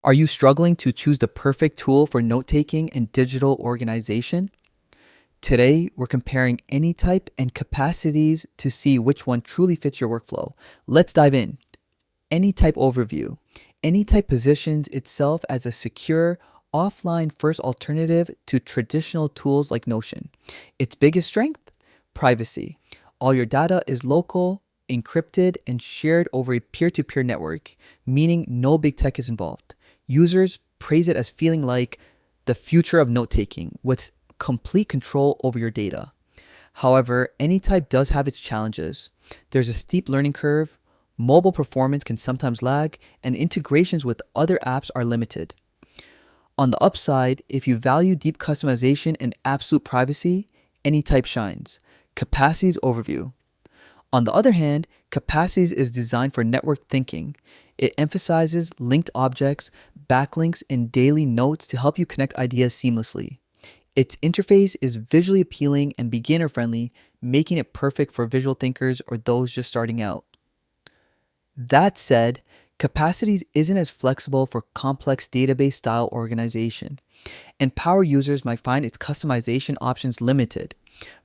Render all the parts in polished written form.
Are you struggling to choose the perfect tool for note-taking and digital organization? Today, we're comparing Anytype and Capacities to see which one truly fits your workflow. Let's dive in. Anytype overview. Anytype positions itself as a secure, offline first alternative to traditional tools like Notion. Its biggest strength? Privacy. All your data is local, encrypted, and shared over a peer-to-peer network, meaning no big tech is involved. Users praise it as feeling like the future of note-taking with complete control over your data. However, Anytype does have its challenges. There's a steep learning curve, mobile performance can sometimes lag, and integrations with other apps are limited. On the upside, if you value deep customization and absolute privacy, Anytype shines. Capacities overview. On the other hand, Capacities is designed for network thinking. It emphasizes linked objects, backlinks, and daily notes to help you connect ideas seamlessly. Its interface is visually appealing and beginner-friendly, making it perfect for visual thinkers or those just starting out. That said, Capacities isn't as flexible for complex database-style organization, and power users might find its customization options limited,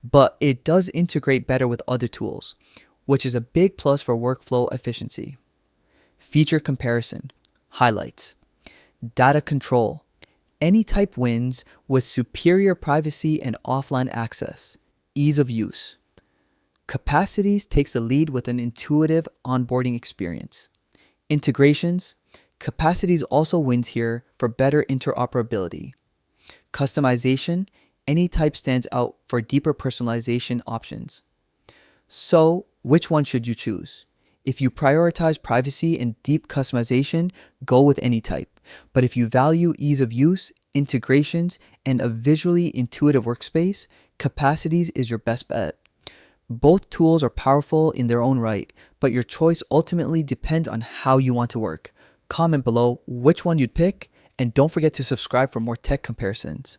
but it does integrate better with other tools, which is a big plus for workflow efficiency. Feature comparison. Highlights. Data control. Anytype wins with superior privacy and offline access. Ease of use. Capacities takes the lead with an intuitive onboarding experience. Integrations. Capacities also wins here for better interoperability. Customization. Anytype stands out for deeper personalization options. So, which one should you choose? If you prioritize privacy and deep customization, go with Anytype. But if you value ease of use, integrations, and a visually intuitive workspace, Capacities is your best bet. Both tools are powerful in their own right, but your choice ultimately depends on how you want to work. Comment below which one you'd pick, and don't forget to subscribe for more tech comparisons.